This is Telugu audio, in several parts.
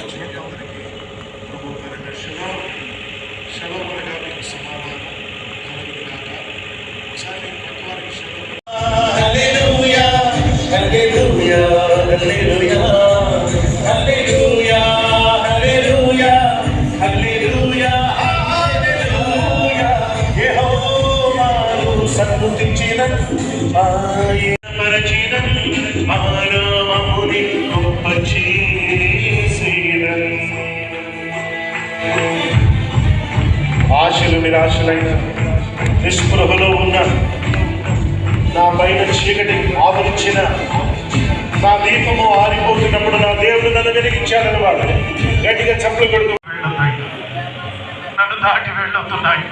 వచ్చిన అందరికీ ప్రభు పేరిట శవములుగా మీకు సమాధానం కలుగుగాక. ఒకసారి పక్క వారికి శవము. హల్లెలూయా హల్లెలూయా హల్లెలూయా హల్లెలూయా హల్లెలూయా హల్లెలూయా హల్లెలూయా యెహోవాను సన్నుతించిన పరచిన మానవముని గొప్ప చేసిన ఆశలు నిరాశలైన నిస్పృహలో ఉన్న నా పైన చీకటి ఆవరించిన నా దీపము ఆరిపోతున్నప్పుడు నా దేవుడు నన్ను వెలిగించాలని వాడు గట్టిగా చప్పులు కొడుతూ నన్ను దాటి వెళ్ళొస్తున్నాయి.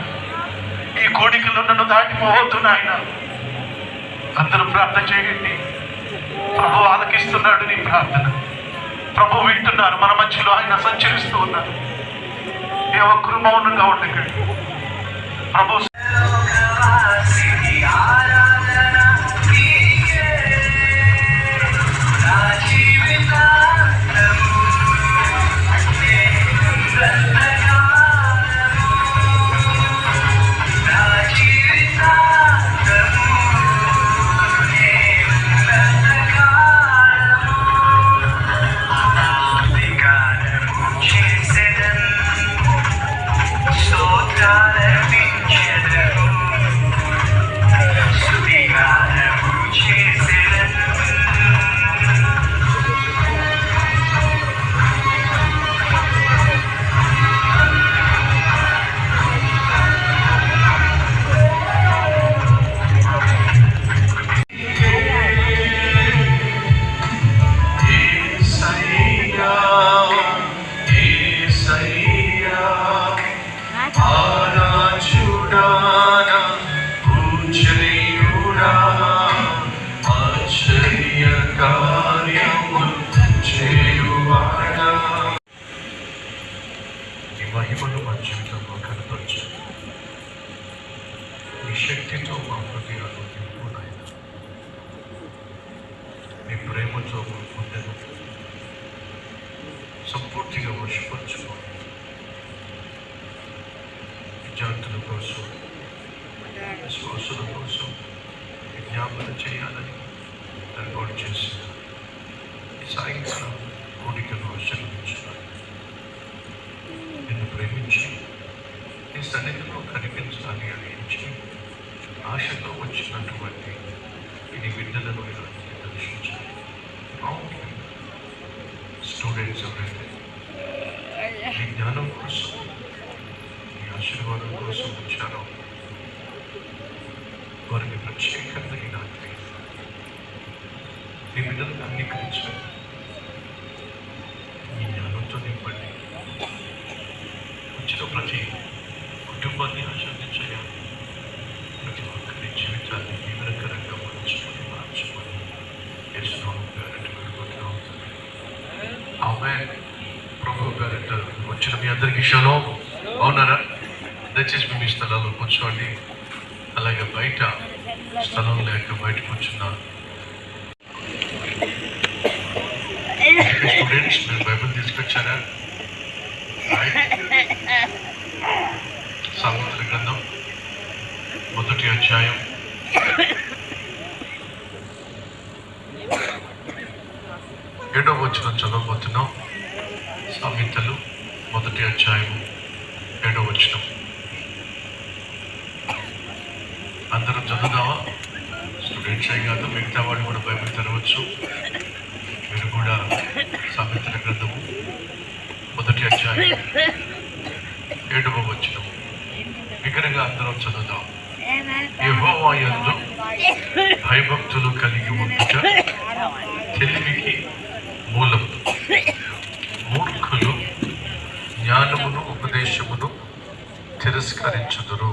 ఈ కోడికలు నన్ను దాటిపోతున్నాయి. అందరూ ప్రార్థన చేయండి. ప్రభు ఆలకిస్తున్నాడు నీ ప్రార్థన. ప్రభు వింటున్నారు. మన మధ్యలో ఆయన సంచరిస్తూ ఉన్నారు. ఏ ఒక్కరు మౌనంగా ఉండకండి. ప్రభు మహిమను మా జీవితంలో కనపరచు. నీ శక్తితో మా హృదయాలు నింపునాయి. నీ ప్రేమతో మా గుండెను సంపూర్తిగా వశపరచుకో. విద్యార్థుల కోసం, విశ్వాసుల కోసం విజ్ఞాపన చేయాలని ఏర్పాటు చేసిన సాయంకాలం కోరికను ఆశీర్వదించున్నాను. నిన్ను ప్రేమించి నీ సన్నిధిలో కనిపించాలి అనిపించి ఆశతో వచ్చినటువంటి నీ బిడ్డలను దర్శించాలి. స్టూడెంట్స్ ఎవరైతే నీ జ్ఞానం కోసం, నీ ఆశీర్వాదం కోసం వచ్చారో వారిని ప్రత్యేకంగా ఈ రాత్రి నీ బిడ్డలను అంగీకరించాలి. ఈ జ్ఞానంతో నింపండి. వచ్చిన ప్రతి కుటుంబాన్ని ఆశీర్వదించాలి. ప్రతి ఒక్కరి జీవితాన్ని నిరకరంగా మార్చుకొని ఆమె ప్రభు గారంట. వచ్చిన మీ అందరికీ షలోం. అవునారా? దయచేసి మీ స్థలాల్లో కూర్చోండి. అలాగే బయట స్థలం లేక బయట కూర్చున్నారు. స్టూడెంట్స్, మీరు బైబిల్ తీసుకొచ్చారా? సామెతల గ్రంథం 1వ అధ్యాయం 7వ వచనం చదవబోతున్నాం. సామెతలు 1వ అధ్యాయం 7వ వచనం. అందరం చదువుదామా? స్టూడెంట్స్ అయి కాదు, మిగతా వాళ్ళు కూడా బైబిల్ తెరవచ్చు. మీరు కూడా సామెతల గ్రంథము 1వ అధ్యాయం 7వ వచనం వికరంగా అందరం చదువుదాం. యెహోవా యందు భయభక్తులు కలిగి ఉండుట తెలివికి మూలం. మూర్ఖులు జ్ఞానమును ఉపదేశమును తిరస్కరించుదురు.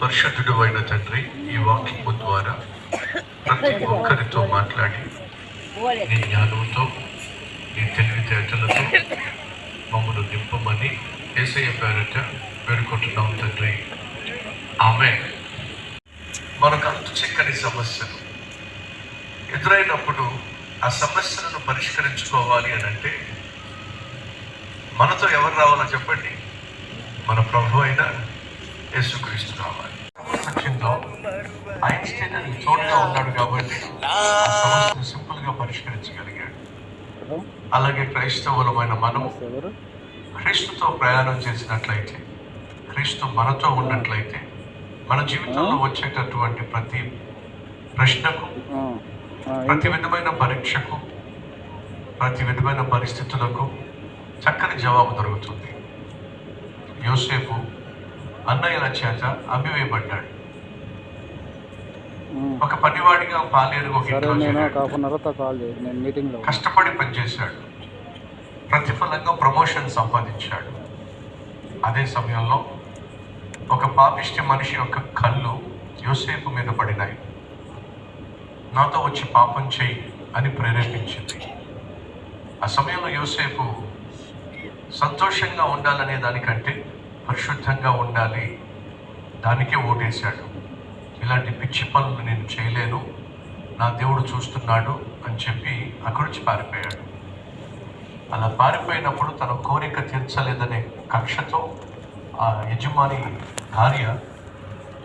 పరిశుద్ధుడు అయిన తండ్రి, ఈ వాక్యము ద్వారా ప్రతి ఒక్కరితో మాట్లాడి నీ జ్ఞానంతో, నీ తెలివితేటలతో మమ్మల్ని నింపమని యేసయ్య పేరట వేడుకుంటున్నాం తండ్రి. ఆమేన్. మనకు అంతు చిక్కని సమస్యలు ఎదురైనప్పుడు ఆ సమస్యలను పరిష్కరించుకోవాలి అని అంటే మనతో ఎవరు రావాలో చెప్పండి? మన ప్రభు అయిన యేసుక్రీస్తు రావాలి. ప్రపంచంలో ఐన్స్టైన్ అని తోడుగా ఉన్నాడు కాబట్టి ఆ సమస్యను సింపుల్ గా పరిష్కరించగలిగాడు. అలాగే క్రైస్తవులమైన మనం క్రీస్తుతో ప్రయాణం చేసినట్లయితే, క్రీస్తు మనతో ఉన్నట్లయితే, మన జీవితంలో వచ్చేటటువంటి ప్రతి ప్రశ్నకు, ప్రతి విధమైన పరీక్షకు, ప్రతి విధమైన పరిస్థితులకు చక్కని జవాబు దొరుకుతుంది. యోసేపు అన్నయ్యల చేత అమ్మివేయబడ్డాడు. ఒక పనివాడిగా పాలేరు ఒక ఇంట్లో కష్టపడి పనిచేశాడు. ప్రతిఫలంగా ప్రమోషన్ సంపాదించాడు. అదే సమయంలో ఒక పాపిష్టి మనిషి యొక్క కళ్ళు యోసేపు మీద పడినాయి. నాతో వచ్చి పాపం చేయి అని ప్రేరేపించింది. ఆ సమయంలో యోసేపు సంతోషంగా ఉండాలనే దానికంటే పరిశుద్ధంగా ఉండాలి దానికే ఓటేశాడు. ఇలాంటి పిచ్చి పనులు నేను చేయలేను, నా దేవుడు చూస్తున్నాడు అని చెప్పి అక్కడి నుంచి పారిపోయాడు. అలా పారిపోయినప్పుడు తన కోరిక తీర్చలేదనే కక్షతో ఆ యజమాని భార్య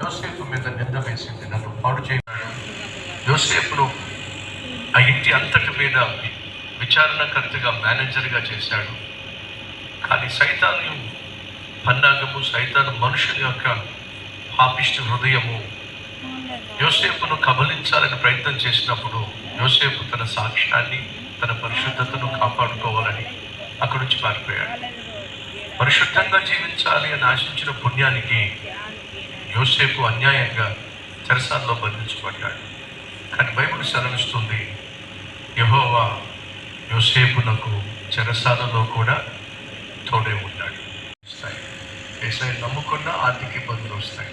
యోసేపు మీద నింద వేసింది, నన్ను పాడు చేయడు. యోసేపును ఆ ఇంటి అంతటి మీద విచారణకర్తగా, మేనేజర్గా చేశాడు. కానీ సైతాను పన్నాగము, సైతాను మనుషుని యొక్క పాపిష్టి హృదయము యోసేపును కబలించాలని ప్రయత్నం చేసినప్పుడు యోసేపు తన సాక్ష్యాన్ని, తన పరిశుద్ధతను కాపాడుకోవాలని అక్కడి నుంచి పారిపోయాడు. పరిశుద్ధంగా జీవించాలి అని ఆశించిన పుణ్యానికి యోసేపు అన్యాయంగా చెరసాలలో బంధించబడ్డాడు. కానీ బైబిల్ సెలవిస్తుంది, యెహోవా యోసేపునకు చెరసాలలో కూడా తోడే ఉన్నాడు. యేసయ్య నమ్ముకున్న ఆర్థిక ఇబ్బందులు వస్తాయి.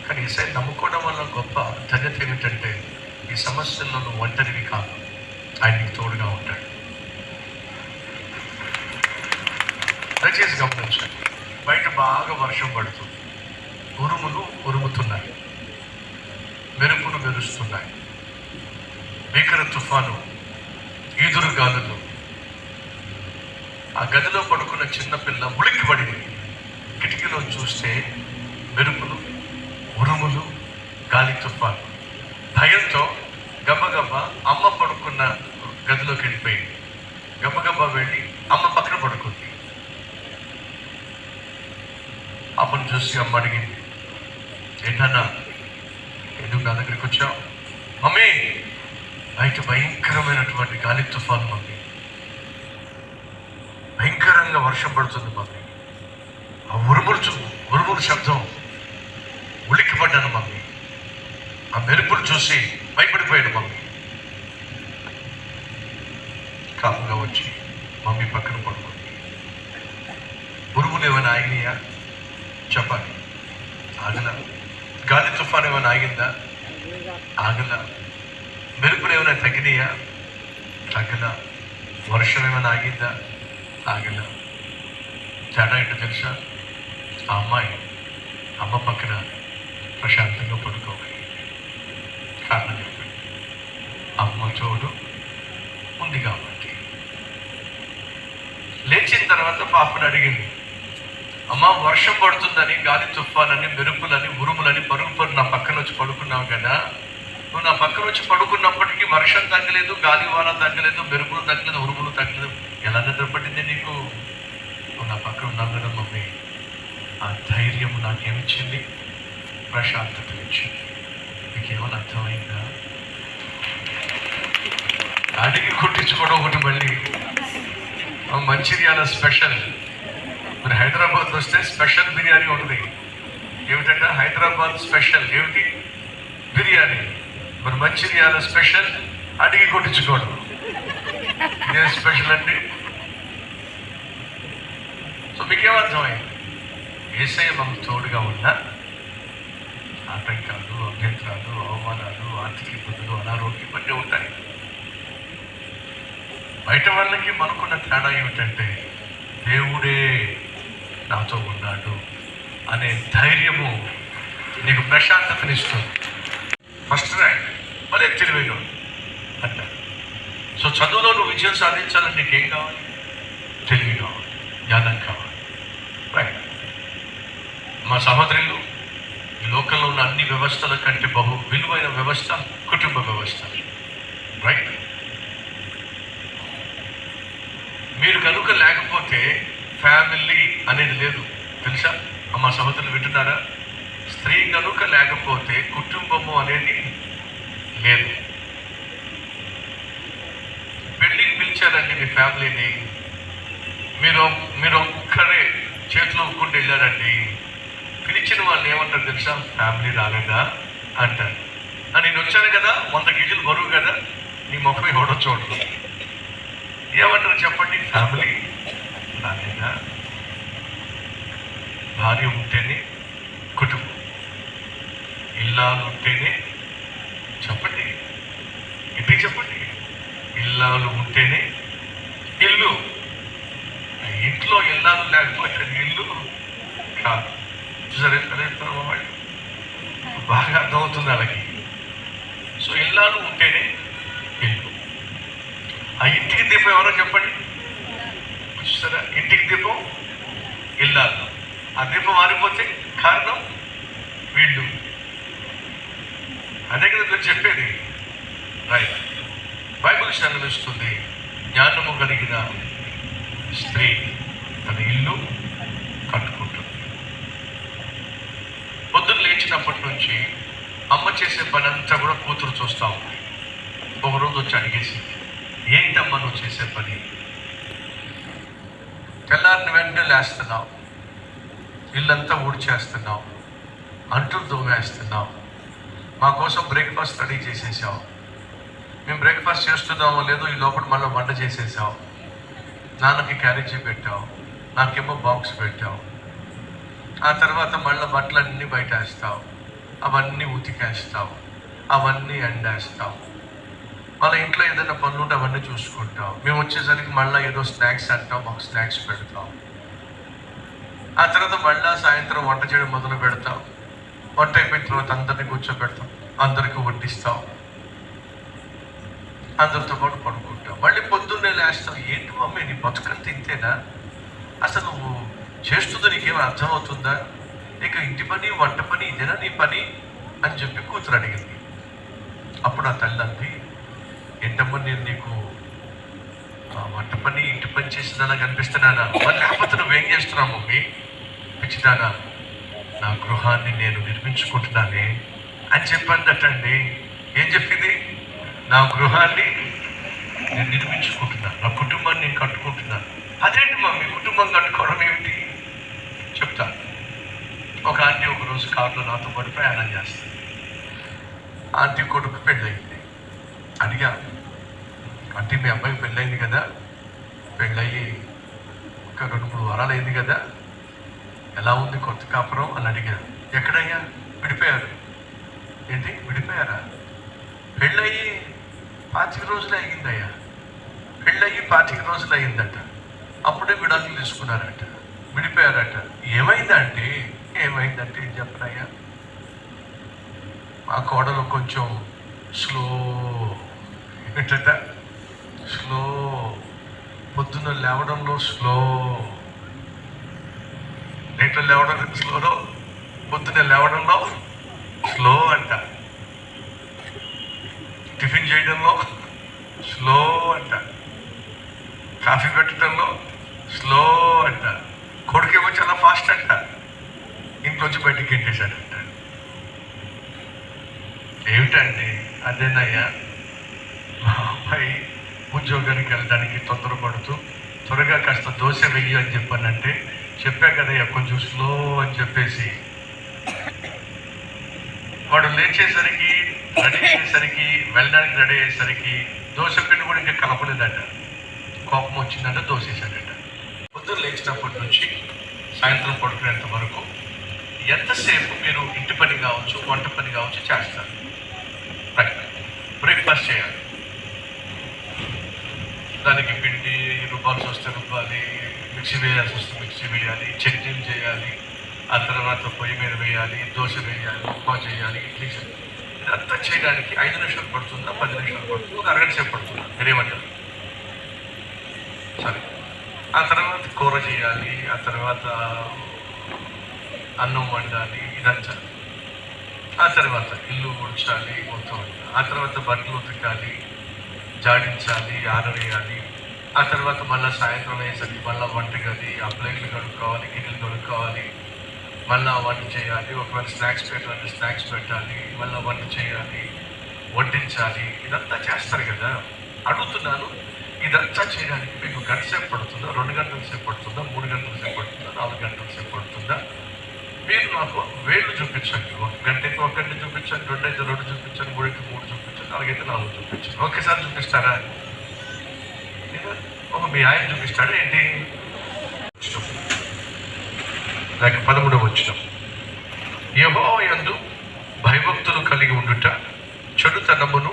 కానీ యేసయ్య నమ్ముకోవడం వల్ల గొప్ప ధన్యత ఏమిటంటే ఈ సమస్యల్లో నువ్వు ఒంటరివి కాదు, ఆయన నీకు తోడుగా ఉంటాడు. దయచేసి గమనించండి, బయట బాగా వర్షం పడుతుంది, ఉరుములు ఉరుముతున్నాయి, మెరుపులు మెరుస్తున్నాయి, భీకర తుఫాను, ఈదురు గాలులు. ఆ గదిలో పడుకున్న చిన్నపిల్ల ఉలిక్కి పడింది. కిటికీలో చూస్తే మెరుపులు, ఉరుములు, గాలి తుఫాను. భయంతో గబగబా అమ్మ పడుకున్న గదిలోకి వెళ్ళిపోయింది. గబగబా వెళ్ళి అమ్మ పక్కన పడుకుంది. అమ్మను చూసి అమ్మ అడిగింది, ఏంటన్నా ఎందుకు నా దగ్గరికి వచ్చావు? మమ్మీ, బయట భయంకరమైనటువంటి గాలి తుఫాను మమ్మీ, భయంకరంగా వర్షం పడుతుంది మమ్మీ, ఆ ఉరుములు శబ్దం, ఉలిక్కి పడ్డాను మమ్మీ, ఆ మెరుపులు చూసి భయపడిపోయాడు మమ్మీ. కాపుగా వచ్చి మమ్మీ పక్కన పడుకుంది. ఉరుములు ఏమైనా ఆగినాయా చెప్పాలి? ఆగలా. గాలి తుఫాన్ ఏమైనా ఆగిందా? ఆగలా. మెరుపులు ఏమైనా తగ్గినాయా? తగ్గలా. వర్షం ఏమైనా ఆగిందా? ఆగలా. తేడా ఏంటో తెలుసా? ఆ అమ్మాయి అమ్మ పక్కన ప్రశాంతంగా పడుకోవాలి. కారణం చెప్పండి, అమ్మ తోడు ఉంది కాబట్టి. లేచిన తర్వాత పాపను అడిగింది, అమ్మ వర్షం పడుతుందని, గాలి తుఫానని, మెరుపులని, ఉరుములని పరుగు నా పక్కన వచ్చి పడుకున్నావు కదా, నువ్వు నా పక్కన వచ్చి పడుకున్నప్పటికీ వర్షం తగ్గలేదు, గాలి వాన తగ్గలేదు, మెరుపులు తగ్గలేదు, ఉరుములు తగ్గలేదు, ఎలా నిద్రపట్టింది నీకు? నువ్వు నా పక్కన ఉన్నావు కదా మమ్మీ. ఆ ధైర్యం నాకేమిచ్చింది? ప్రశాంతతనిచ్చింది. నీకేమైనా అర్థమైందా? అడిగి కొట్టించుకోవడం ఒకటి. మళ్ళీ మంచిర్యాల స్పెషల్, మరి హైదరాబాద్ వస్తే స్పెషల్ బిర్యానీ ఉంటుంది. ఏమిటంటే హైదరాబాద్ స్పెషల్ ఏమిటి? బిర్యానీ. మరి మంచిర్యాల స్పెషల్ అడిగి కొట్టించుకోవడం. ఇదే స్పెషల్ అండి. సో మీకేమర్థమైంది? యేసయ్య మనకు తోడుగా ఉన్నా ఆటంకాలు, అభ్యంతరాలు, అవమానాలు, ఆర్థిక ఇబ్బందులు, అనారోగ్యం ఇవన్నీ ఉంటాయి. బయట వాళ్ళకి మనకున్న తేడా ఏమిటంటే దేవుడే నాతో ఉన్నాడు అనే ధైర్యము నీకు ప్రశాంతతనిస్తుంది. ఫస్ట్ ర్యాంక్, మళ్ళీ తెలివిగా అంటారు. సో చదువులో నువ్వు విజయం సాధించాలని నీకేం కావాలి? తెలివి కావాలి. జ్ఞానం కావాలి. రైట్. మా సహోదరులు, ఈ లోకంలో ఉన్న అన్ని వ్యవస్థల కంటే బహు విలువైన వ్యవస్థ కుటుంబ వ్యవస్థ. రైట్. మీరు కనుక లేకపోతే ఫ్యామిలీ అనేది లేదు, తెలుసా? మా సహోదరులు వింటున్నారా? స్త్రీ కనుక లేకపోతే కుటుంబము అనేది లేదు. పెళ్ళికి పిలిచారండి మీ ఫ్యామిలీని, మీరు ఒక్కరే చేతిలో ఒప్పుకుంటూ వెళ్ళారండి. పిలిచిన వాళ్ళు ఏమంటారు తెలుసా? ఫ్యామిలీ రాలేదా అంటారు. నేను వచ్చాను కదా, 100 కేజీలు బరువు కదా, నీ ముఖం ఎవడో చూడరు. ఏమంటారు చెప్పండి? ఫ్యామిలీ రాలేదా? భార్య ఉంటేనే కుటుంబం, ఇల్లాలు ఉంటేనే, చెప్పండి ఇంటికి చెప్పండి, ఇల్లాలు ఉంటేనే ఇల్లు. ఇంట్లో ఇల్లాలు లేకపోతే ఇల్లు కాదు. చూసారే వాళ్ళు బాగా అర్థమవుతుంది వాళ్ళకి. సో ఇల్లాలు ఉంటేనే ఇల్లు. ఆ ఇంటికి దీపం ఎవరో చెప్పండి. చూసారా? ఇంటికి దీపం ఇల్లాలు. ఆ దీపం మారిపోతే కారణం వీళ్ళు. అదే కదా మీరు చెప్పేది. రైట్. బైబిల్ సెలవిస్తుంది, జ్ఞానము కలిగిన స్త్రీ తన ఇల్లు కట్టుకుంటుంది. పొద్దున్న లేచినప్పటి నుంచి అమ్మ చేసే పని అంతా కూడా కూతురు చూస్తూ ఉంది. ఒకరోజు వచ్చి అడిగేసింది, ఏంటమ్మా నువ్వు చేసే పని? తెల్లారిన వెంటనే లేస్తున్నావు, ఇల్లంతా ఊడ్చేస్తున్నావు, అంటులు తోమేస్తున్నావు, మా కోసం బ్రేక్ఫాస్ట్ రెడీ చేసేసావు. మేము బ్రేక్ఫాస్ట్ చేస్తున్నామో లేదో ఈ లోపల మళ్ళీ వంట చేసేసావు. నాన్నకి క్యారేజీ పెట్టావు, నాకేమో బాక్స్ పెట్టావు. ఆ తర్వాత మళ్ళీ బట్టలన్నీ బయట వేస్తావు, అవన్నీ ఉతికేస్తావు, అవన్నీ ఎండేస్తావు. మళ్ళీ ఇంట్లో ఏదైనా పనులు ఉంటే అవన్నీ చూసుకుంటావు. మేము వచ్చేసరికి మళ్ళీ ఏదో స్నాక్స్ అంటావు, మాకు స్నాక్స్ పెడతావు. ఆ తర్వాత మళ్ళీ సాయంత్రం వంట చేయడం మొదలు పెడతావు. వంట అయిపోయిన తర్వాత అందరినీ కూర్చోబెడతాం, అందరికీ వడ్డిస్తావు, అందరితో పాటు పడుకుంటావు. మళ్ళీ పొద్దున్నే లేస్తావు. ఏంటి మమ్మీ నీ బతుకంత ఇంతేనా? అసలు నువ్వు చేస్తుందో నీకేమైనా అర్థమవుతుందా? ఇక ఇంటి పని వంట పని ఇదేనా నీ పని అని చెప్పి కూతురు అడిగింది. అప్పుడు ఆ తల్లి అంది, ఏంటమ్మా నేను నీకు వంట పని ఇంటి పని చేసిందనా కనిపిస్తున్నానా? మరి లేకపోతే నువ్వేం చేస్తున్నావు మమ్మీ? పిచ్చిదానా, నా గృహాన్ని నేను నిర్మించుకుంటున్నానే అని చెప్పందటండి. ఏం చెప్పింది? నా గృహాన్ని నేను నిర్మించుకుంటున్నాను, నా కుటుంబాన్ని నేను కట్టుకుంటున్నాను. అదేంటి మమ్మీ కుటుంబం కట్టుకోవడం ఏమిటి చెప్తా. ఒక ఆంటీ ఒకరోజు కారులో నాతో పాటు ప్రయాణం చేస్తాను. ఆంటీ కొడుకు పెళ్ళయింది. అడిగా, ఆంటీ మీ అబ్బాయికి పెళ్ళయింది కదా, పెళ్ళయి ఒక 2-3 వారాలు అయింది కదా, ఎలా ఉంది కొత్త కాపురం అని అడిగాను. ఎక్కడయ్యా? విడిపోయారు. ఏంటి విడిపోయారా? పెళ్ళయి 25 రోజులు అయ్యిందయ్యా. పెళ్ళయి 25 రోజులు అయ్యిందట. అప్పుడే విడాకులు తీసుకున్నారట, విడిపోయారట. ఏమైందంటే ఏం చెప్పనయ్యా, మా కోడలు కొంచెం స్లో. ఏంటట? స్లో. పొద్దున్న లేవడంలో స్లో. నైట్లో లేవడం స్లోలో, పొద్దున్న లేవడంలో స్లో అంట. టిఫిన్ చేయడంలో స్లో అంట. కాఫీ పెట్టడంలో స్లో అంట. కొడుకేమో చాలా ఫాస్ట్ అంట. ఇంట్లోంచి బయటికి గెంటేశాడంట. ఏమిటండి? అదేనయ్యా, మా అబ్బాయి ఉద్యోగానికి వెళ్ళడానికి తొందరపడుతూ త్వరగా కాస్త దోశ వెయ్యి అని చెప్పానంటే, చెప్పా కదయ్యా కొంచెం స్లో అని చెప్పేసి, వాడు లేచేసరికి రెడీ అయ్యేసరికి వెళ్ళడానికి రెడీ అయ్యేసరికి దోశ పిండి కూడా ఇంకా కలపలేదట. కోపం వచ్చిందంటే దోశ వేసాడట. పొద్దున్న లేచినప్పటి నుంచి సాయంత్రం పడుకునేంత వరకు ఎంతసేపు మీరు ఇంటి పని కావచ్చు, వంట పని కావచ్చు చేస్తారు. బ్రేక్ఫాస్ట్ చేయాలి, దానికి పిండి రుబ్బాల్సి వస్తే రుబ్బాలి, మిక్సీ వేయాల్సి వస్తే మిక్సీ వేయాలి, చట్నీలు చేయాలి, ఆ తర్వాత పొయ్యి మీద వేయాలి, దోశ వేయాలి, ఉప్మా చేయాలి, ఇడ్లీ చేయాలి. ఇదంతా చేయడానికి 5 నిమిషాలు పడుతుందా, 10 నిమిషాలు పడుతుందా, ఒక అరగంట సేపు పడుతుందా? మీరేమంటారు? సరే. ఆ తర్వాత కూర చేయాలి, చేయాలి, ఆ తర్వాత అన్నం వండాలి, ఇదంతా. ఆ తర్వాత ఇల్లు ఊడ్చాలి మొత్తం, ఆ తర్వాత బట్టలు ఉతకాలి, జాడించాలి, ఆరవేయాలి. ఆ తర్వాత మళ్ళీ సాయంత్రం అయ్యేసరికి మళ్ళీ వంటగది, ఆ ప్లేట్లు కడుక్కోవాలి, గిన్నెలు కడుక్కోవాలి, మళ్ళీ వంట చేయాలి. ఒకవేళ స్నాక్స్ పెట్టాలంటే స్నాక్స్ పెట్టాలి, మళ్ళీ వంట చేయాలి, వడ్డించాలి. ఇదంతా చేస్తారు కదా. అడుగుతున్నాను, ఇదంతా చేయడానికి మీకు గంట సేపు పడుతుందా, 2 గంటల సేపు పడుతుందా, 3 గంటల సేపు పడుతుందా, 4 గంటల సేపు పడుతుందా? మీరు నాకు వేళ్ళు చూపించండి. 1 గంట అయితే 1 గంట చూపించండి, 2 అయితే 2 చూపించండి, 3 అయితే 3 చూపించండి, 4 అయితే 4 చూపించండి. ఒకేసారి చూపిస్తారా? మీ ఆయన చూపిస్తాడా ఏంటి? లేక 13వ వచనం, యెహోవా యందు భయభక్తులు కలిగి ఉండుట, చెడుతనమును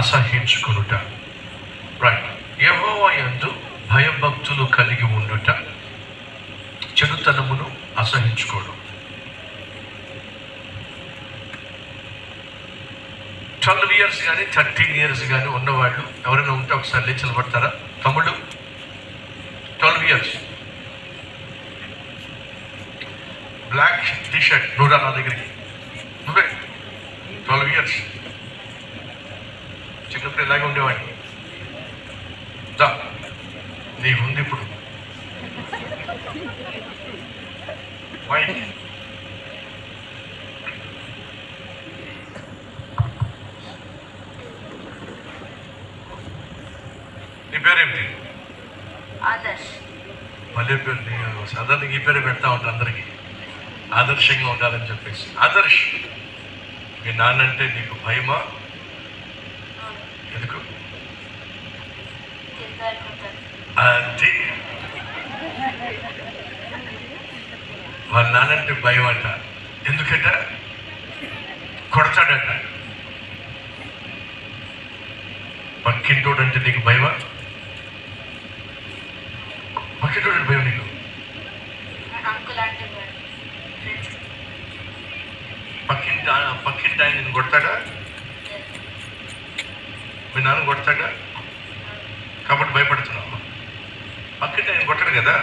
అసహ్యించుకొనుట. రైట్. యెహోవా యందు భయభక్తులు కలిగి ఉండుట, చెడుతనమును అసహించుకోవడం. 12 years కానీ 13 years కానీ ఉన్నవాళ్ళు ఎవరైనా ఉంటే ఒకసారి లేచి నిలబడతారా? తమ్ముడు, 12 years బ్లాక్ టీషర్ట్, నువ్వురా నా దగ్గరికి, నువ్వే 12 years చిన్నప్పుడు ఇలాగే ఉండేవాడిని. నీకుంది ఇప్పుడు నీ పేరేమిటి? మళ్ళీ పేరు. నేను సాధారణంగా ఈ పేరు పెడతా ఉంటాను అందరికీ, ఆదర్శంగా ఉండాలని చెప్పేసి. ఆదర్శ్, మీ నాన్నంటే నీకు భయమా? ఎందుకు? అది వాళ్ళ నాన్నంటే భయం అంట. ఎందుకంట? కొడతాడట. పక్కింటోడంటే నీకు భయమా? పక్కింటోడంటే భయం నీకు? పక్కింటి ఆయన నేను కొడతాడా? మీ నాన్న కొడతాడా? కాబట్టి భయపడుతున్నావు. పక్కింటి ఆయన కొట్టాడు కదా,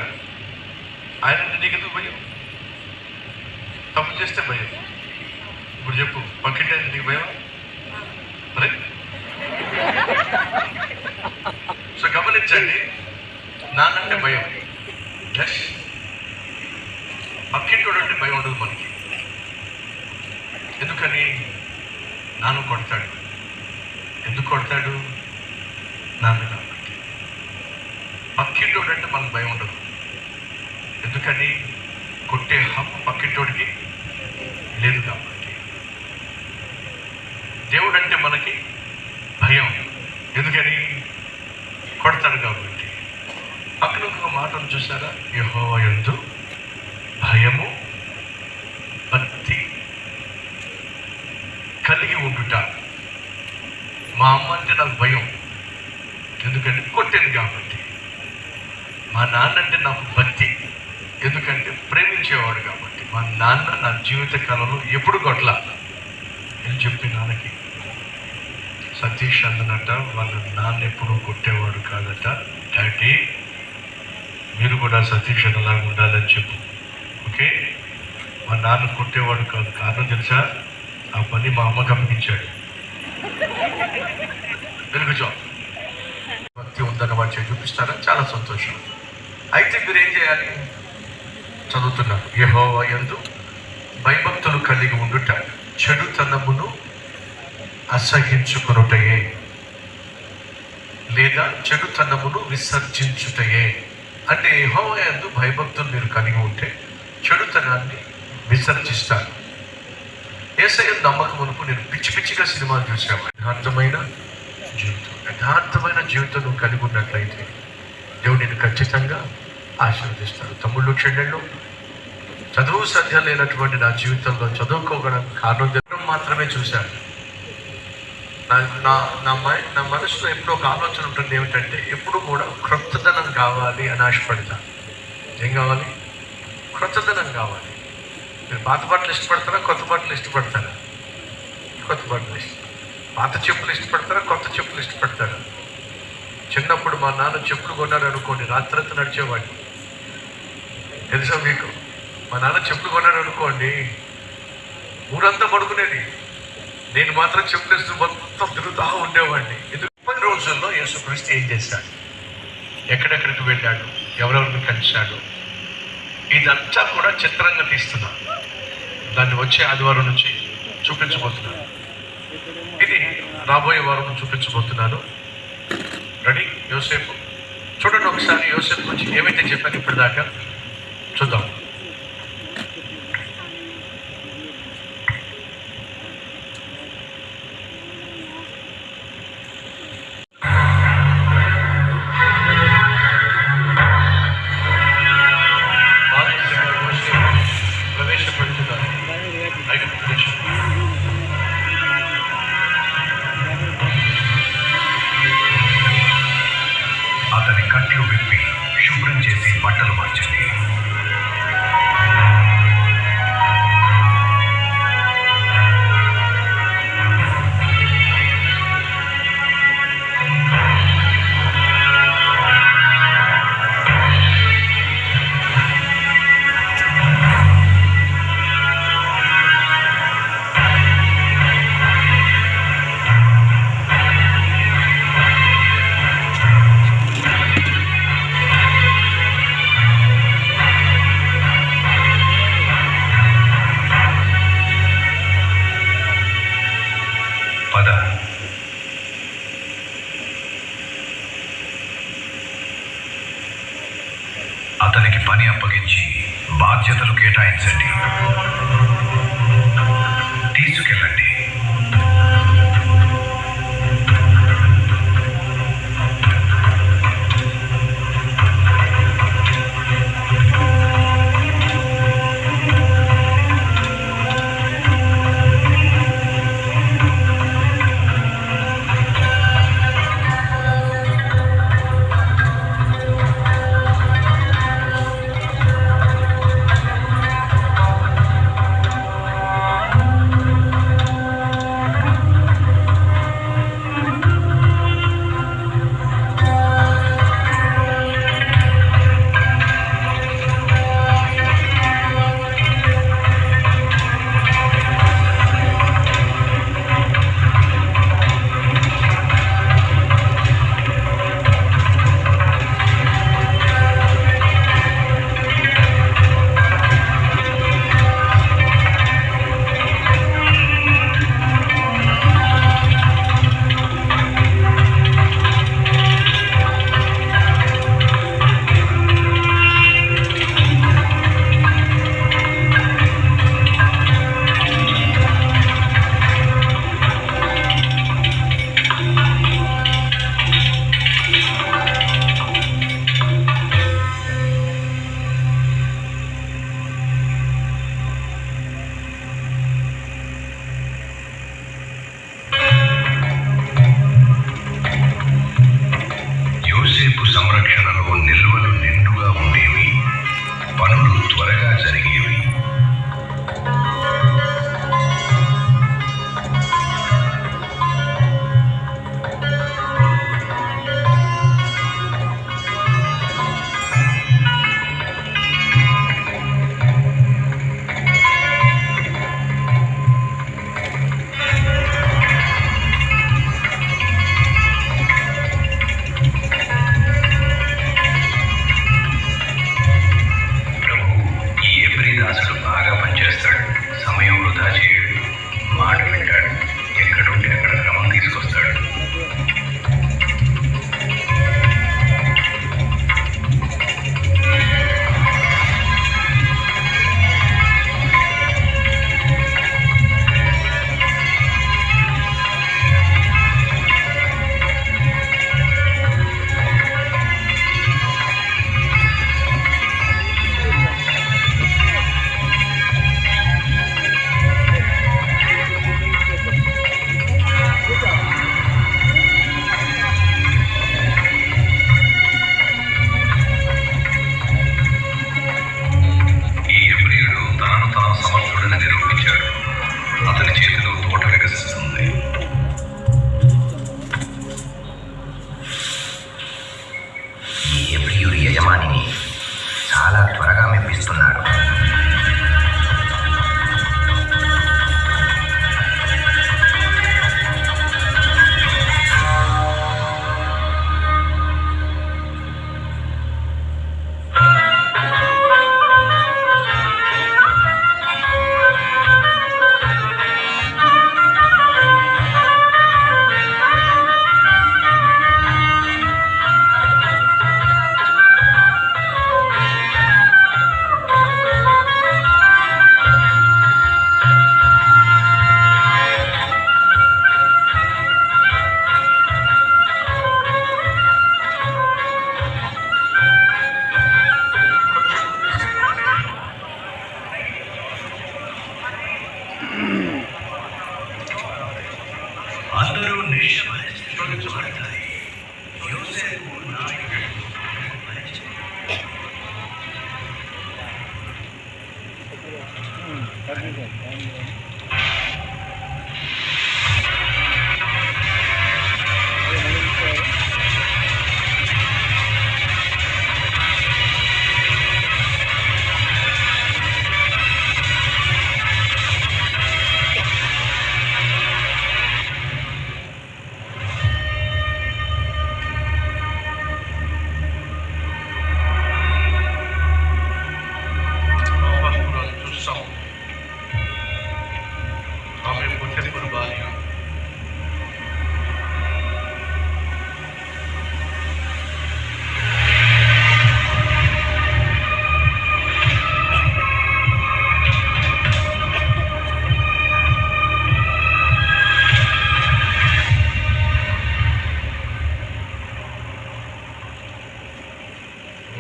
ఆయన నీకు ఎందుకు భయం? తప్పు చేస్తే భయం. ఇప్పుడు చెప్పు, పక్కింటి ఆయన నీకు భయమా? మరి సో గమనించండి, నాన్నంటే భయం, ప్లస్ పక్కింటోడు అంటే భయం ఉండదు మనకి. ఎందుకని? నాన్న కొడతాడు. ఎందుకు కొడతాడు? నాన్న కాబట్టి. పక్కింటోడు అంటే మనకు భయం ఉండదు. ఎందుకని? కొట్టే హక్కు పక్కింటోడికి లేదు కాబట్టి. దేవుడు అంటే మనకి భయం. ఎందుకని? కొడతాడు కాబట్టి. పక్కన ఒక మాటను చూసారా? యెహోవా యందు భయము భక్తి కలిగి ఉండుట. మా అమ్మ అంటే నాకు భయం, ఎందుకంటే కొట్టేది కాబట్టి. మా నాన్న అంటే నాకు భక్తి, ఎందుకంటే ప్రేమించేవాడు కాబట్టి. మా నాన్న నా జీవిత కాలంలో ఎప్పుడు కొట్ల అని చెప్పి నాన్నకి సతీష్ అందనట వాళ్ళ నాన్న ఎప్పుడు కొట్టేవాడు కాదట. డాడీ మీరు కూడా సతీష్ అన్నలాగా ఉండాలని చెప్పు, ఓకే? మా నాన్న కొట్టేవాడు కాదు. కారణం తెలుసా? ఆ పని మా అమ్మ గమనించాడు. వెలుగుచో భక్తి ఉందన్న వాటి చూపిస్తారా? చాలా సంతోషం. అయితే మీరు ఏం చేయాలి? చదువుతున్నారు, యెహోవా యందు భయభక్తులు కలిగి ఉండుట, చెడుతనమును అసహించుకొనుటయే, లేదా చెడుతనమును విసర్జించుటయే. అంటే యెహోవా యందు భయభక్తులు మీరు కలిగి ఉంటే చెడుతనాన్ని విసర్జిస్తారు. యేసయ్య నమ్మకం మునుపు నేను పిచ్చి పిచ్చిగా సినిమాలు చూసాను. యథార్థమైన జీవితం నువ్వు కలిగి ఉన్నట్లయితే దేవుడు నేను ఖచ్చితంగా ఆశీర్వదిస్తాడు. తమ్ముళ్ళు చెల్లెళ్ళు, చదువు సత్యం లేనటువంటి నా జీవితంలో చదువుకోవడానికి కారణం మాత్రమే చూశాను. నా మనసులో ఎప్పుడో ఒక ఆలోచన ఉంటుంది, ఏమిటంటే ఎప్పుడు కూడా క్రొత్తదనం కావాలి అని ఆశపడతా. ఏం కావాలి? క్రొత్తదనం కావాలి. మీరు పాత బట్టలు ఇష్టపడతారా, కొత్త బట్టలు ఇష్టపడతారా? కొత్త బట్టలు ఇష్టం. పాత చెప్పులు ఇష్టపడతారా, కొత్త చెప్పులు ఇష్టపడతారా? చిన్నప్పుడు మా నాన్న చెప్పులు కొన్నాడు అనుకోండి, రాత్రంతా నడిచేవాడిని. తెలుసా మీకు? మా నాన్న చెప్పులు కొన్నాడు అనుకోండి, ఊరంతా పడుకునేది, నేను మాత్రం చెప్పులేస్తూ మొత్తం తిరుగుతూ ఉండేవాడిని. ఎందుకు? 30 రోజుల్లో యేసుక్రీస్తు ఏం చేశాడు, ఎక్కడెక్కడికి వెళ్ళాడు, ఎవరెవరిని కలిశాడు, ఇదంతా కూడా చిత్రంగా తీస్తున్నా. దాన్ని వచ్చే ఆదివారం నుంచి చూపించబోతున్నాను. ఇది రాబోయే వారం చూపించబోతున్నాను. రెడీ? యోసేపు చూడండి ఒకసారి. యోసేపు గురించి ఏమైతే చెప్పాను ఇప్పటిదాకా చూద్దాం. ప్రవేశపెడుతున్నారు. అతని కట్లు విప్పి శుభ్రం చేసి బట్టలు మార్చింది. పద, అతనికి పని అప్పగించి బాధ్యతలు కేటాయించండి. తీసుకెళ్ళండి. యోసేపు సంరక్షణలో నిల్వలు నిండుగా ఉండేవి, పనులు త్వరగా జరిగేవి.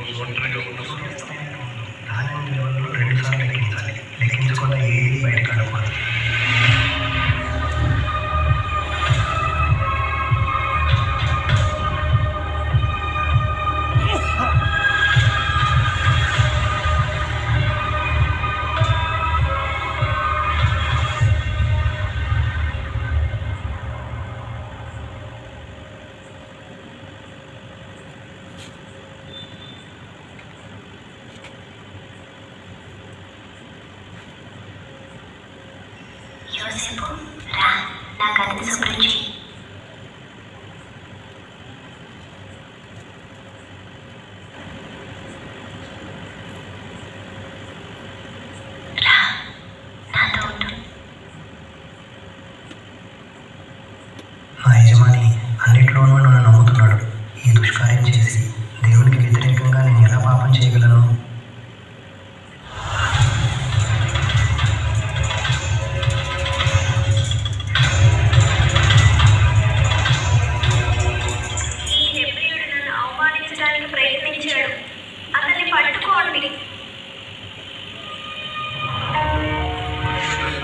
రోజు ఒంటరిగా ఉన్నప్పుడు ధాన్యం నిల్వలను 2 సార్లు లెక్కించాలి. లెక్కించకుండా ఏది బయటకు అనకూడదు. యోసేపు, రా, నా గదిని శుభ్రం చేయి. రా, నాతో ఉండు. మా యజమాని అన్నిట్లోనూ నన్ను నమ్ముతున్నాడు. ఈ దుష్కార్యం చేసి దేవునికి వ్యతిరేకంగా నేను ఎలా పాపం చేయగలను? ఈ హెబ్రీయుడు నన్ను అవమానించడానికి ప్రయత్నించాడు. అతన్ని పట్టుకోండి.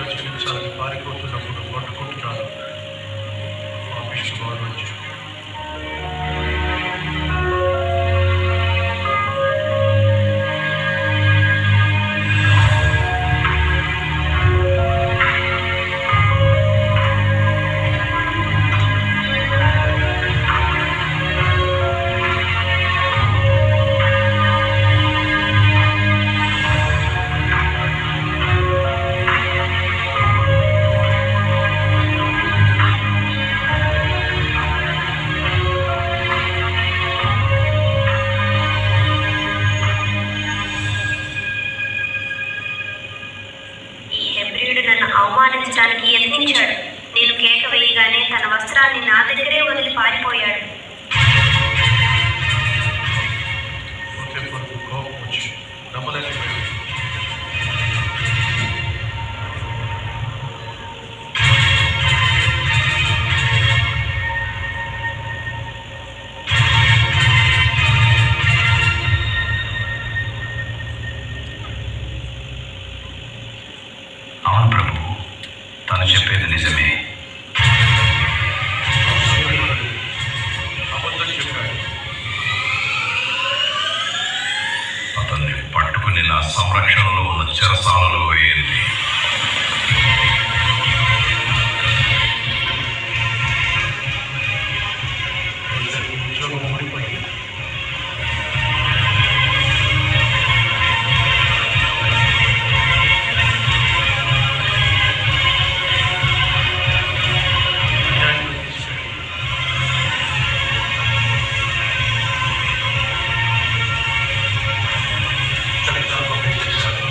రచించాలని పారిపోతున్నప్పుడు పట్టుకుంటున్నాను. మా విష్ణు నుంచి ఈ హెబ్రీయుడు నన్ను అవమానించడానికి యత్నించాడు. నేను కేక వేయగానే తన వస్త్రాన్ని నా దగ్గరే వదిలి పారిపోయాడు. ఒకే కొరకు కోపం వచ్చి నమ్మలేకపోయాడు. అవును ప్రభు, తను చెప్పేది నిజమే. అబద్ధం చెప్పాడు. అతన్ని పట్టుకుని నా సంరక్షణలో ఉన్న చెరసాలలో వేయండి. ఉద్యోగం ఊడిపోయింది. న్యాయంగా తీసుకెళ్ళి చరిత్రలో పంపించేశాడు.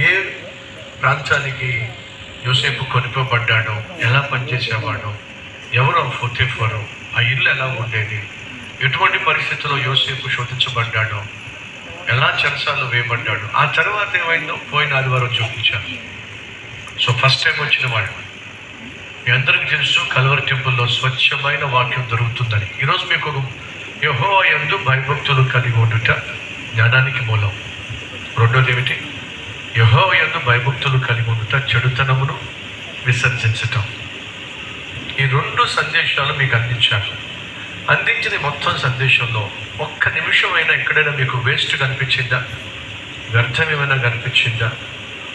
ఏ ప్రాంతానికి యోసేపు కొనిపోబడ్డాడో, ఎలా పనిచేసేవాడో, ఎవరు ఫోతీఫరు, ఆ ఇల్లు ఎలా ఉండేది, ఎటువంటి పరిస్థితుల్లో యోసేపు శోధించబడ్డాడో, ఎలా చెరసాల్లో వేయబడ్డాడు, ఆ తర్వాత ఏమైందో పోయిన ఆదివారం చూపించాను. సో ఫస్ట్ టైం వచ్చిన వాడు మీ అందరికీ తెలుసు, కల్వరి టెంపుల్లో స్వచ్ఛమైన వాక్యం దొరుకుతుందని. ఈరోజు మీకు యెహోవా యందు భయభక్తులు కలిగి ఉండుట జ్ఞానానికి మూలం. రెండోది ఏమిటి? యెహోవా యందు భయభక్తులు కలిగి ఉండుట చెడుతనమును విసర్జించటం. ఈ 2 సందేశాలు మీకు అందించాను. అందించిన మొత్తం సందేశంలో ఒక్క నిమిషమైనా ఎక్కడైనా మీకు వేస్ట్ కనిపించిందా? వ్యర్థం ఏమైనా కనిపించిందా?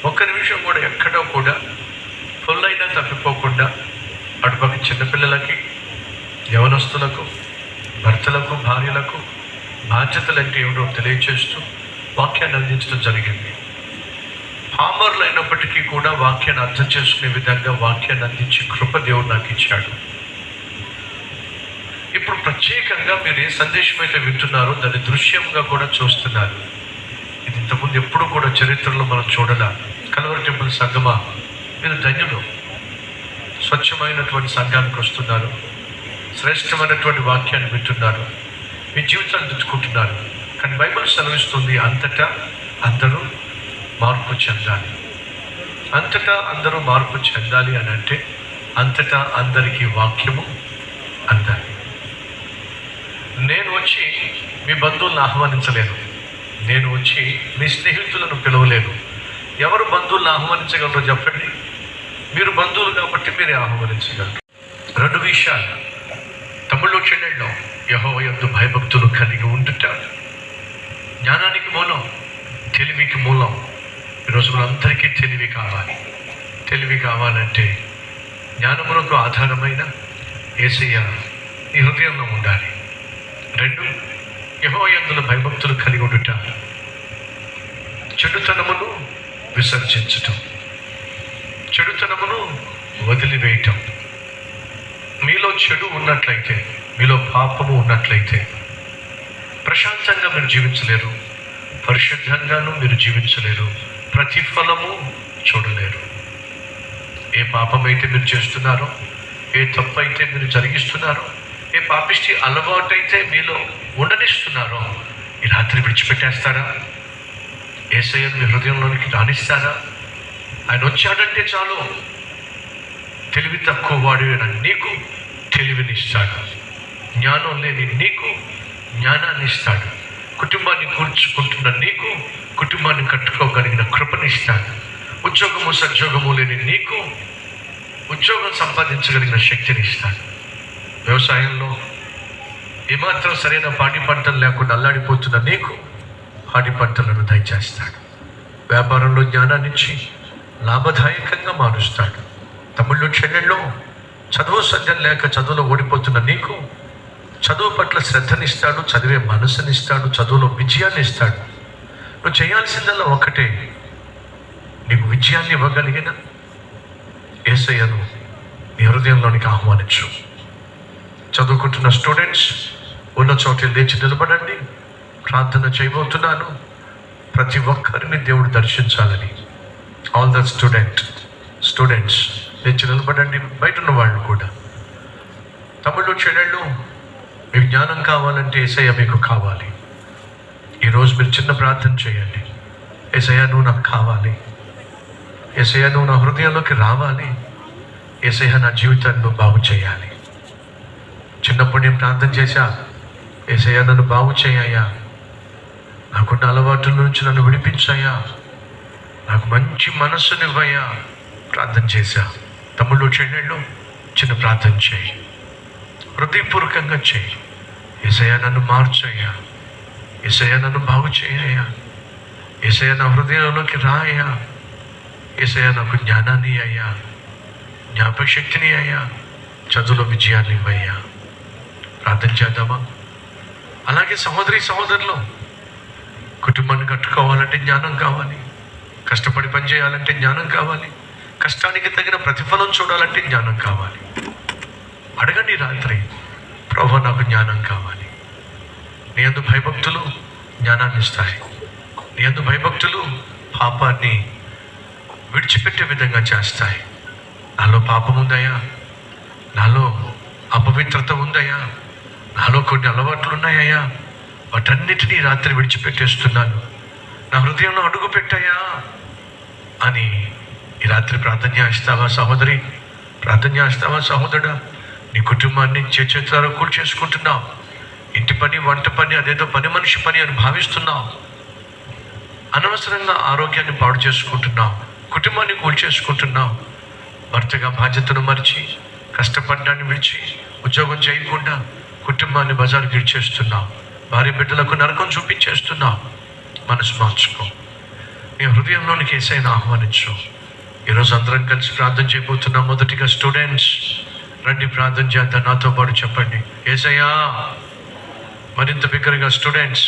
ఒక్క నిమిషం కూడా ఎక్కడో కూడా ఫుల్ అయినా తప్పిపోకుండా అటుపక్క చిన్నపిల్లలకి, యవనస్తులకు, భర్తలకు, భార్యలకు బాధ్యతలు అంటే ఏమిటో తెలియచేస్తూ వాక్యాన్ని అందించడం జరిగింది. పామర్లు అయినప్పటికీ కూడా వాక్యాన్ని అర్థం చేసుకునే విధంగా వాక్యాన్ని అందించి కృప దేవుడు నాకు ఇచ్చాడు. ఇప్పుడు ప్రత్యేకంగా మీరు ఏ సందేశం అయితే వింటున్నారో దాన్ని దృశ్యంగా కూడా చూస్తున్నారు. ఇది ఇంతకుముందు ఎప్పుడు కూడా చరిత్రలో మనం చూడాల. కల్వరి టెంపుల్ సంగమా, మీరు ధన్యులు. స్వచ్ఛమైనటువంటి సంఘానికి వస్తున్నారు, శ్రేష్టమైనటువంటి వాక్యాన్ని వింటున్నారు, మీ జీవితాన్ని దిద్దుకుంటున్నారు. కానీ బైబిల్ సెలవిస్తుంది, అంతటా అందరూ మార్పు చెందాలి. అంతటా అందరూ మార్పు చెందాలి అని అంటే అంతటా అందరికీ వాక్యము అందాలి. నేను వచ్చి మీ బంధువులను ఆహ్వానించలేను, నేను వచ్చి మీ స్నేహితులను పిలవలేను. ఎవరు బంధువులను ఆహ్వానించగలరో చెప్పండి? మీరు బంధువులు కాబట్టి మీరే ఆహ్వానించగలరు. 2 విషయాలు. తమ్ముళ్ళు చెల్లెళ్ళు, యెహోవా యందు భయభక్తులు కలిగి ఉండుట జ్ఞానానికి మూలం, తెలివికి మూలం. ఈరోజు మనందరికీ తెలివి కావాలి. తెలివి కావాలంటే జ్ఞానమునకు ఆధారమైన యేసయ్య ఈ హృదయంలో ఉండాలి. 2, యెహోవా యందు భయభక్తులు కలిగి ఉండుట, చెడుతనమును విసర్జించటం, చెడుతనమును వదిలివేయటం. మీలో చెడు ఉన్నట్లయితే, మీలో పాపము ఉన్నట్లయితే ప్రశాంతంగా మీరు జీవించలేరు, పరిశుద్ధంగాను మీరు జీవించలేరు, ప్రతిఫలము చూడలేరు. ఏ పాపమైతే మీరు చేస్తున్నారో, ఏ తప్పు అయితే మీరు జరిగిస్తున్నారో, ఏ పాపిష్టి అలవాటైతే మీలో ఉండనిస్తున్నారో ఈ రాత్రి విడిచిపెట్టేస్తారా? యేసయ్యను మీ హృదయంలోనికి రాణిస్తారా? ఆయన వచ్చాడంటే చాలు, తెలివి తక్కువ వాడివైన నీకు తెలివినిస్తాడు, జ్ఞానం లేని నీకు జ్ఞానాన్ని ఇస్తాడు, కుటుంబాన్ని కూర్చుకుంటున్న నీకు కుటుంబాన్ని కట్టుకోగలిగిన కృపనిస్తాడు, ఉద్యోగము సద్యోగము లేని నీకు ఉద్యోగం సంపాదించగలిగిన శక్తిని ఇస్తాడు. వ్యవసాయంలో ఏమాత్రం సరైన పాడి పంటలు లేకుండా అల్లాడిపోతున్న నీకు పాడి పంటలను దయచేస్తాడు. వ్యాపారంలో జ్ఞానాన్నిచ్చి లాభదాయకంగా మారుస్తాడు. తమ్ముళ్ళు చెల్లెళ్ళు, చదువు సజ్జం లేక చదువులో ఓడిపోతున్న నీకు చదువు పట్ల శ్రద్ధనిస్తాడు, చదివే మనసునిస్తాడు, చదువులో విజయాన్ని ఇస్తాడు. నువ్వు చేయాల్సిందల్లా ఒకటే, నీకు విజయాన్ని ఇవ్వగలిగిన యేసయ్యను నీ హృదయంలోనికి ఆహ్వానించు. చదువుకుంటున్న స్టూడెంట్స్ ఉన్న చోట లేచి నిలబడండి. ప్రార్థన చేయబోతున్నాను. ప్రతి ఒక్కరిని దేవుడు దర్శించాలని. ఆల్ ద స్టూడెంట్స్ లేచి నిలబడండి. బయట ఉన్న వాళ్ళు కూడా. తమ్ముళ్ళు చెల్లెళ్ళు, మీకు జ్ఞానం కావాలంటే యేసయ్య మీకు కావాలి. ఈరోజు మీరు చిన్న ప్రార్థన చేయండి. యేసయ్య నువ్వు నాకు కావాలి, యేసయ్య నువ్వు నా హృదయంలోకి రావాలి, యేసయ్య నా జీవితాన్ని నువ్వు బాగు చేయాలి. చిన్నప్పుడు నేను ప్రార్థన చేశా, యేసయ్య నన్ను బాగు చేయ్యా, నాకున్న అలవాట్ల నుంచి నన్ను విడిపించాయా, నాకు మంచి మనస్సునివ్వయ్యా, ప్రార్థన చేశా. తమ్ముళ్ళు చెల్లెళ్ళు, చిన్న ప్రార్థన చేయి, హృదయపూర్వకంగా చేయి. యేసయ్య నన్ను మార్చయ్యా, యేసయ్య నన్ను బాగు చేయయ్యా, యేసయ్య నా హృదయంలోకి రాయ్యా, యేసయ్య నాకు జ్ఞానాన్ని అయ్యా, జ్ఞాపకశక్తిని అయ్యా, చదువులో విజయాన్ని ఇవ్వయ్యా. ప్రార్థన చేద్దామా? అలాగే సహోదరులు, కుటుంబాన్ని కట్టుకోవాలంటే జ్ఞానం కావాలి, కష్టపడి పనిచేయాలంటే జ్ఞానం కావాలి, కష్టానికి తగిన ప్రతిఫలం చూడాలంటే జ్ఞానం కావాలి. అడగండి రాత్రి, ప్రభువా నాకు జ్ఞానం కావాలి. నీ యందు భయభక్తులు జ్ఞానాన్ని ఇస్తాయి. నీ యందు భయభక్తులు పాపాన్ని విడిచిపెట్టే విధంగా చేస్తాయి. నాలో పాపం ఉందయ్యా, నాలో అపవిత్రత ఉందయ్యా, నాలో కొన్ని అలవాట్లు ఉన్నాయ్యా, వాటన్నిటినీ రాత్రి విడిచిపెట్టేస్తున్నాను, నా హృదయంలో అడుగు పెట్టాయా అని ఈ రాత్రి ప్రార్థన చేస్తావా సహోదరి? ప్రార్థన చేస్తావా సహోదరుడా? నీ కుటుంబాన్ని చేతులారా కూల్ చేసుకుంటున్నావు. ఇంటి పని, వంట పని అదేదో పని మనిషి పని అని భావిస్తున్నావు. అనవసరంగా ఆరోగ్యాన్ని పాడు చేసుకుంటున్నావు, కుటుంబాన్ని కూల్ చేసుకుంటున్నావు. భర్తగా బాధ్యతను మరిచి, కష్టపడ్డాన్ని విడిచి, ఉద్యోగం చేయకుండా కుటుంబాన్ని బజారుకి ఇచ్చేస్తున్నావు. భార్య బిడ్డలకు నరకం చూపించేస్తున్నావు. మనసు మార్చుకో. నీ హృదయంలోనికి యేసయ్యను ఆహ్వానించు. ఈరోజు అందరం కలిసి ప్రార్థన చేయబోతున్నాం. మొదటిగా స్టూడెంట్స్ రండి, ప్రార్థన చేద్దాం. నాతో పాటు చెప్పండి, యేసయ్యా. మరింత బిగ్గరగా స్టూడెంట్స్,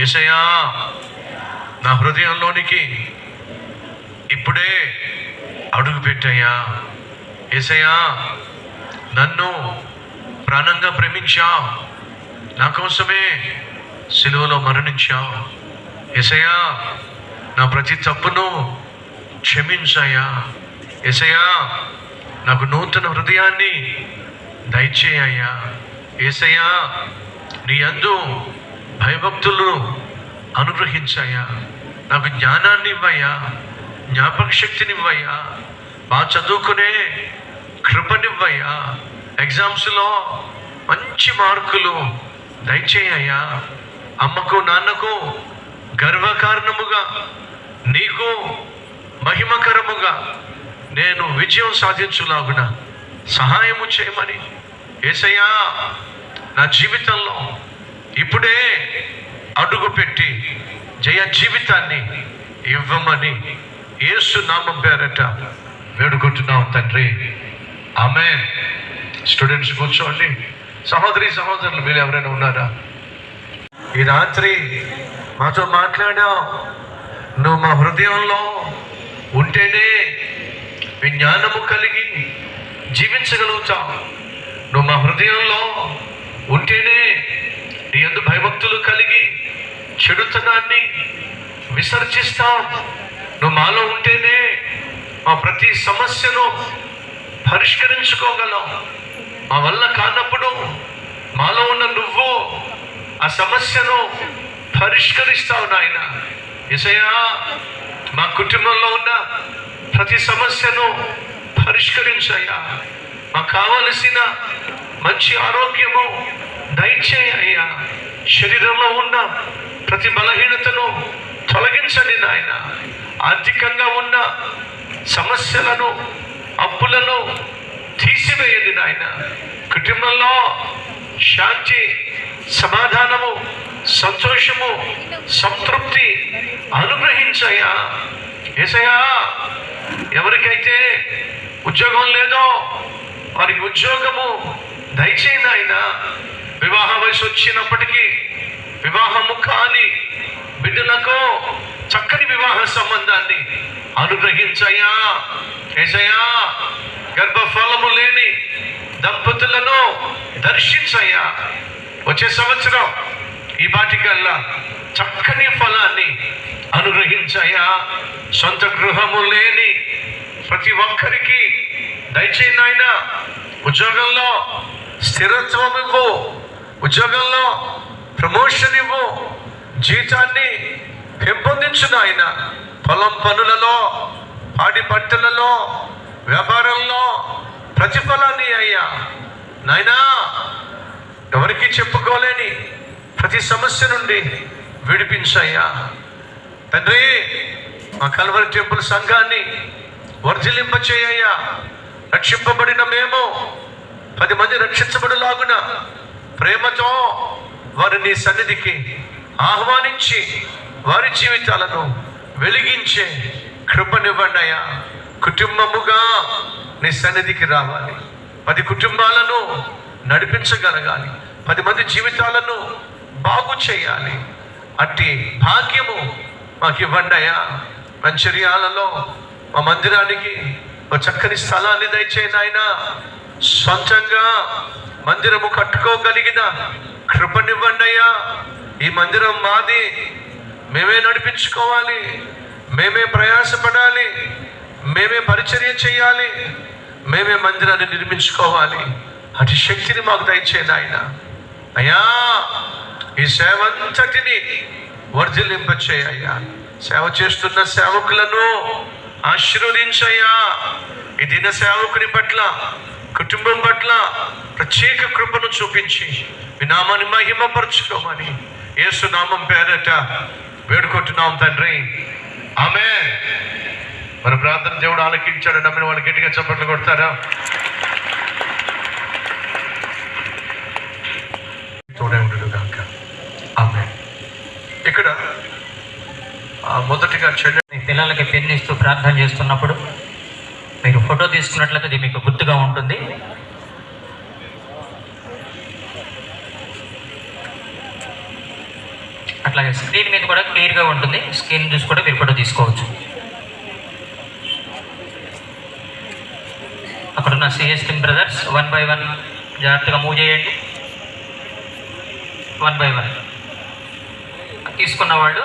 యేసయ్యా నా హృదయంలోనికి ఇప్పుడే అడుగు పెట్టయ్యా. యేసయ్యా నన్ను ప్రాణంగా ప్రేమించావు, నా కోసమే సిలువలో మరణించావు. యేసయ్యా నా ప్రతి తప్పును క్షమించాయా. యేసయ్యా నాకు నూతన హృదయాన్ని దయచేయ్యా. యేసయ్యా నీ యందు భయభక్తులను అనుగ్రహించాయా. నాకు జ్ఞానాన్ని ఇవ్వయ్యా, జ్ఞాపక శక్తిని ఇవ్వయ్యా, బాగా చదువుకునే కృపనివ్వయ్యా, ఎగ్జామ్స్లో మంచి మార్కులు దయచేయ్యా, అమ్మకు నాన్నకు గర్వకారణముగా నీకు మహిమకరముగా నేను విజయం సాధించులాగున సహాయము చేయమని యేసయ్యా నా జీవితంలో ఇప్పుడే అడుగు పెట్టి జయ జీవితాన్ని ఇవ్వమని యేసు నామం పేరట వేడుకుంటున్నాం తండ్రి, ఆమేన్. స్టూడెంట్స్ కూర్చోండి. సహోదరి సహోదరులు మీరు ఎవరైనా ఉన్నారా? ఈ రాత్రి మాతో మాట్లాడావు, నువ్వు మా హృదయంలో ఉంటేనే జ్ఞానము కలిగి జీవించగలుగుతావు. నువ్వు మా హృదయంలో ఉంటేనే నీ యందు భయభక్తులు కలిగి చెడుతనాన్ని విసర్జిస్తావు. నువ్వు మాలో ఉంటేనే మా ప్రతి సమస్యను పరిష్కరించుకోగలం. మా వల్ల కానప్పుడు మాలో ఉన్న నువ్వు ఆ సమస్యను పరిష్కరిస్తావు నాయన. యేసయ్యా మా కుటుంబంలో ఉన్న ప్రతి సమస్యను పరిష్కరించయ్యా. మాకు కావలసిన మంచి ఆరోగ్యము దయచేయ్యా. శరీరంలో ఉన్న ప్రతి బలహీనతను తొలగించండి నాయన. ఆర్థికంగా ఉన్న సమస్యలను అప్పులను తీసివేయండి నాయన. కుటుంబంలో శాంతి, సమాధానము, సంతోషము, సంతృప్తి అనుగ్రహించయ్యా. యేసయ్యా ఎవరికైతే ఉద్యోగం లేదో వారికి ఉద్యోగము దయచేయండి ఆయన. వివాహ వయసు వచ్చినప్పటికీ వివాహము కాని బిడ్డలకు చక్కని వివాహ సంబంధాన్ని అనుగ్రహించయ్యా. యేసయ్యా గర్భఫలము లేని దంపతులను దర్శించయ్యా. వచ్చే సంవత్సరం ఈ బాటికల్లా చక్కని ఫలాన్ని అనుగ్రహించయ్యా. సొంత గృహము లేని ప్రతి ఒక్కరికి దయచేయి నాయన. ఉద్యోగంలో స్థిరత్వం ఇవ్వు, ఉద్యోగంలో ప్రమోషన్ ఇవ్వు, జీతాన్ని పెంపొందించు నాయన. పొలం పనులలో, పాడి పంటలలో, వ్యాపారంలో ప్రతిఫలాన్ని అయ్యా నాయనా. ఎవరికి చెప్పుకోలేని ప్రతి సమస్య నుండి విడిపించయ్యా తండ్రి. మా కల్వరి టెంపుల్ సంఘాన్ని వర్ధిలింపచేయ్యా. రక్షింపబడిన మేము 10 మంది రక్షించబడులాగున ప్రేమతో వారిని సన్నిధికి ఆహ్వానించి వారి జీవితాలను వెలిగించే కృపనివ్వండి అయ్యా. కుటుంబముగా నీ సన్నిధికి రావాలి, 10 కుటుంబాలను నడిపించగలగాలి, 10 మంది జీవితాలను బాగు చేయాలి. అట్టి భాగ్యము మాకు ఇవ్వండి అయ్యా. మంచిర్యాలలో మా మందిరానికి ఒక చక్కని స్థలాన్ని దయచేయండి ఆయన. సొంతంగా మందిరము కట్టుకోగలిగిన కృపనివ్వండి అయ్యా. ఈ మందిరం మాది, మేమే నడిపించుకోవాలి, మేమే ప్రయాసపడాలి, మేమే పరిచర్య చేయాలి, మేమే మందిరాన్ని నిర్మించుకోవాలి. అటు శక్తిని మాకు దయచేయండి ఆయన. అయ్యా ఈ సేవ అంతటిని వర్ధిలింపచేయ్యా. సేవ చేస్తున్న సేవకులను ఆశీర్వదించయ్యా. ఈ దిన సేవకుని పట్ల, కుటుంబం పట్ల ప్రత్యేక కృపను చూపించి మీ నామాన్ని మహిమపరచుకోమని యేసు నామం పేరట వేడుకుంటున్నాం తండ్రి, ఆమేన్. మన ప్రార్థన దేవుడు ఆలకించాడు. నమ్మిన వాళ్ళు గట్టిగా చప్పట్లు కొడతారా? తోడే ఉండడు కాక, ఆమేన్. ఇక్కడ మొదటిగా పిల్లలకి పెన్ను ఇస్తూ ప్రార్థన చేస్తున్నప్పుడు మీరు ఫోటో తీసుకున్నట్లయితే అది మీకు గుర్తుగా ఉంటుంది. అట్లాగే స్క్రీన్ మీద కూడా క్లియర్గా ఉంటుంది. స్క్రీన్ చూసి కూడా మీరు ఫోటో తీసుకోవచ్చు. అక్కడున్న సిఎస్టిన్ బ్రదర్స్ 1 by 1 జాగ్రత్తగా మూవ్ చేయండి. 1 by 1 తీసుకున్న వాళ్ళు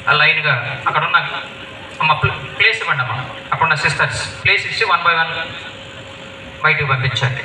ఆ లైన్గా అక్కడున్న అమ్మ ప్లేస్ ఇవ్వండి అమ్మ. అక్కడున్న సిస్టర్స్ ప్లేస్ ఇచ్చి 1 by 1 బయటకు పంపించండి.